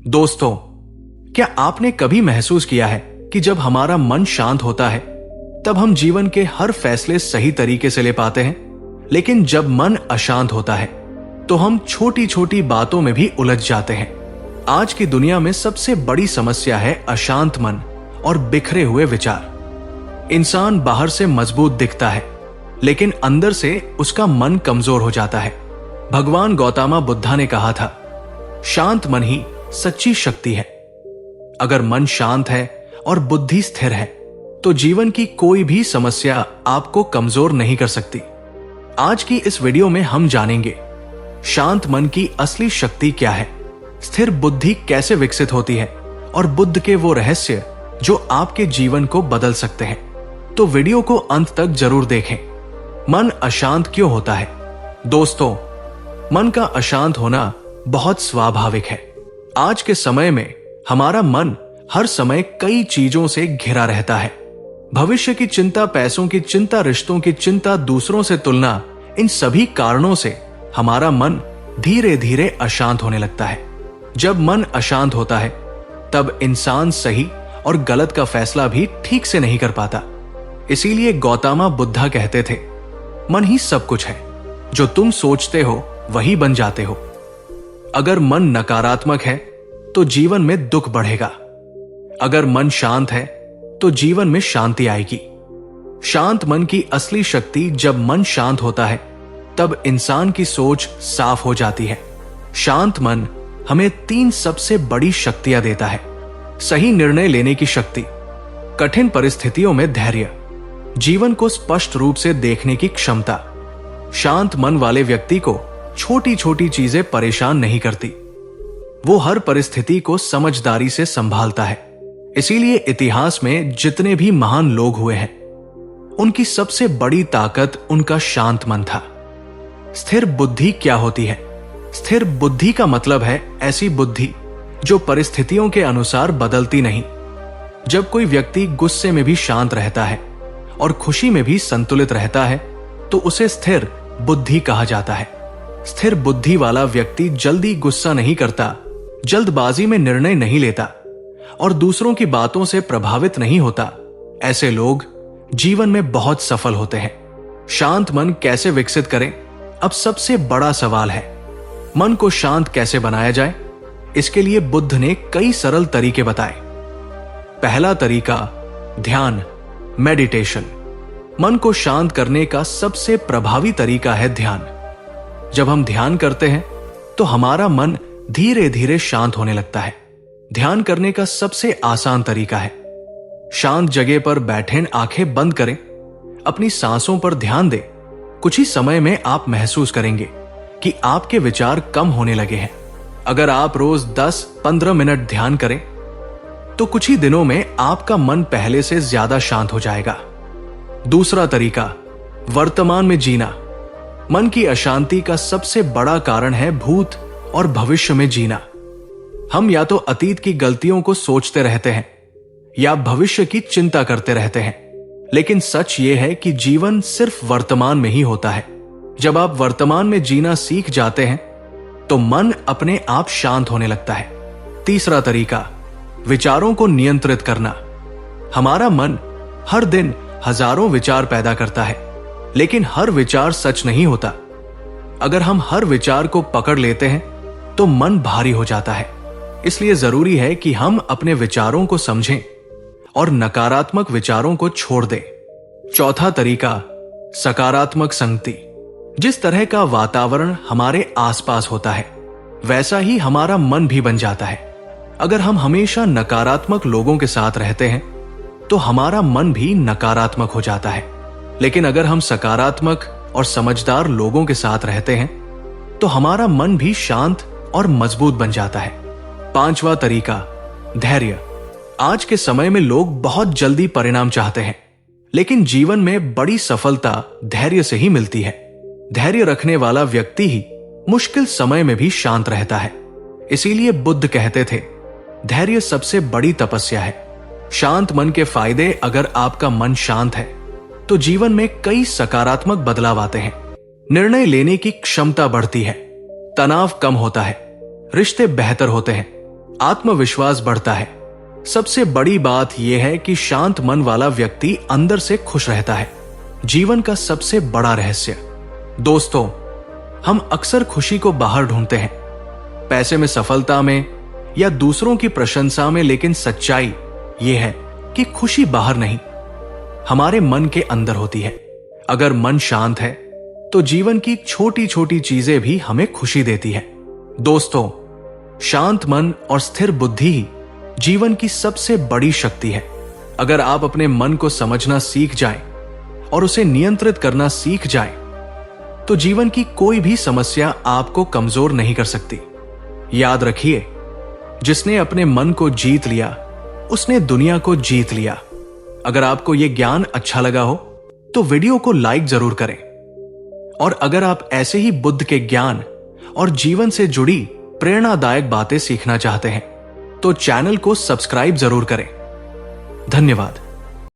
दोस्तों, क्या आपने कभी महसूस किया है कि जब हमारा मन शांत होता है तब हम जीवन के हर फैसले सही तरीके से ले पाते हैं, लेकिन जब मन अशांत होता है तो हम छोटी छोटी बातों में भी उलझ जाते हैं। आज की दुनिया में सबसे बड़ी समस्या है अशांत मन और बिखरे हुए विचार। इंसान बाहर से मजबूत दिखता है, लेकिन अंदर से उसका मन कमजोर हो जाता है। भगवान गौतम बुद्धा ने कहा था, शांत मन ही सच्ची शक्ति है। अगर मन शांत है और बुद्धि स्थिर है तो जीवन की कोई भी समस्या आपको कमजोर नहीं कर सकती। आज की इस वीडियो में हम जानेंगे शांत मन की असली शक्ति क्या है, स्थिर बुद्धि कैसे विकसित होती है और बुद्ध के वो रहस्य जो आपके जीवन को बदल सकते हैं। तो वीडियो को अंत तक जरूर देखें। मन अशांत क्यों होता है? दोस्तों, मन का अशांत होना बहुत स्वाभाविक है। आज के समय में हमारा मन हर समय कई चीजों से घिरा रहता है। भविष्य की चिंता, पैसों की चिंता, रिश्तों की चिंता, दूसरों से तुलना, इन सभी कारणों से हमारा मन धीरे धीरे अशांत होने लगता है। जब मन अशांत होता है तब इंसान सही और गलत का फैसला भी ठीक से नहीं कर पाता। इसीलिए गौतम बुद्धा कहते थे, मन ही सब कुछ है, जो तुम सोचते हो वही बन जाते हो। अगर मन नकारात्मक है तो जीवन में दुख बढ़ेगा, अगर मन शांत है तो जीवन में शांति आएगी। शांत मन की असली शक्ति, जब मन शांत होता है तब इंसान की सोच साफ हो जाती है। शांत मन हमें 3 सबसे बड़ी शक्तियां देता है। सही निर्णय लेने की शक्ति, कठिन परिस्थितियों में धैर्य, जीवन को स्पष्ट रूप से देखने की क्षमता। शांत मन वाले व्यक्ति को छोटी छोटी चीजें परेशान नहीं करती, वो हर परिस्थिति को समझदारी से संभालता है। इसीलिए इतिहास में जितने भी महान लोग हुए हैं, उनकी सबसे बड़ी ताकत उनका शांत मन था। स्थिर बुद्धि क्या होती है? स्थिर बुद्धि का मतलब है ऐसी बुद्धि जो परिस्थितियों के अनुसार बदलती नहीं। जब कोई व्यक्ति गुस्से में भी शांत रहता है और खुशी में भी संतुलित रहता है तो उसे स्थिर बुद्धि कहा जाता है। स्थिर बुद्धि वाला व्यक्ति जल्दी गुस्सा नहीं करता, जल्दबाजी में निर्णय नहीं लेता और दूसरों की बातों से प्रभावित नहीं होता। ऐसे लोग जीवन में बहुत सफल होते हैं। शांत मन कैसे विकसित करें? अब सबसे बड़ा सवाल है, मन को शांत कैसे बनाया जाए? इसके लिए बुद्ध ने कई सरल तरीके बताए। पहला तरीका, ध्यान, मेडिटेशन। मन को शांत करने का सबसे प्रभावी तरीका है ध्यान। जब हम ध्यान करते हैं तो हमारा मन धीरे धीरे शांत होने लगता है। ध्यान करने का सबसे आसान तरीका है, शांत जगह पर बैठें, आंखें बंद करें, अपनी सांसों पर ध्यान दें। कुछ ही समय में आप महसूस करेंगे कि आपके विचार कम होने लगे हैं। अगर आप रोज 10-15 मिनट ध्यान करें तो कुछ ही दिनों में आपका मन पहले से ज्यादा शांत हो जाएगा। दूसरा तरीका, वर्तमान में जीना। मन की अशांति का सबसे बड़ा कारण है भूत और भविष्य में जीना। हम या तो अतीत की गलतियों को सोचते रहते हैं या भविष्य की चिंता करते रहते हैं, लेकिन सच यह है कि जीवन सिर्फ वर्तमान में ही होता है। जब आप वर्तमान में जीना सीख जाते हैं तो मन अपने आप शांत होने लगता है। तीसरा तरीका, विचारों को नियंत्रित करना। हमारा मन हर दिन हजारों विचार पैदा करता है, लेकिन हर विचार सच नहीं होता। अगर हम हर विचार को पकड़ लेते हैं तो मन भारी हो जाता है। इसलिए जरूरी है कि हम अपने विचारों को समझें और नकारात्मक विचारों को छोड़ दें। चौथा तरीका, सकारात्मक संगति। जिस तरह का वातावरण हमारे आसपास होता है वैसा ही हमारा मन भी बन जाता है। अगर हम हमेशा नकारात्मक लोगों के साथ रहते हैं तो हमारा मन भी नकारात्मक हो जाता है, लेकिन अगर हम सकारात्मक और समझदार लोगों के साथ रहते हैं तो हमारा मन भी शांत और मजबूत बन जाता है। पांचवा तरीका, धैर्य। आज के समय में लोग बहुत जल्दी परिणाम चाहते हैं, लेकिन जीवन में बड़ी सफलता धैर्य से ही मिलती है। धैर्य रखने वाला व्यक्ति ही मुश्किल समय में भी शांत रहता है। इसीलिए बुद्ध कहते थे, धैर्य सबसे बड़ी तपस्या है। शांत मन के फायदे, अगर आपका मन शांत है तो जीवन में कई सकारात्मक बदलाव आते हैं। निर्णय लेने की क्षमता बढ़ती है, तनाव कम होता है, रिश्ते बेहतर होते हैं आत्मविश्वास बढ़ता है। सबसे बड़ी बात यह है कि शांत मन वाला व्यक्ति अंदर से खुश रहता है। जीवन का सबसे बड़ा रहस्य। दोस्तों, हम अक्सर खुशी को बाहर ढूंढते हैं, पैसे में, सफलता में या दूसरों की प्रशंसा में, लेकिन सच्चाई यह है कि खुशी बाहर नहीं, हमारे मन के अंदर होती है। अगर मन शांत है तो जीवन की छोटी छोटी चीजें भी हमें खुशी देती है। दोस्तों, शांत मन और स्थिर बुद्धि ही जीवन की सबसे बड़ी शक्ति है। अगर आप अपने मन को समझना सीख जाएं और उसे नियंत्रित करना सीख जाएं, तो जीवन की कोई भी समस्या आपको कमजोर नहीं कर सकती। याद रखिए, जिसने अपने मन को जीत लिया उसने दुनिया को जीत लिया। अगर आपको यह ज्ञान अच्छा लगा हो तो वीडियो को लाइक जरूर करें, और अगर आप ऐसे ही बुद्ध के ज्ञान और जीवन से जुड़ी प्रेरणादायक बातें सीखना चाहते हैं तो चैनल को सब्सक्राइब जरूर करें। धन्यवाद।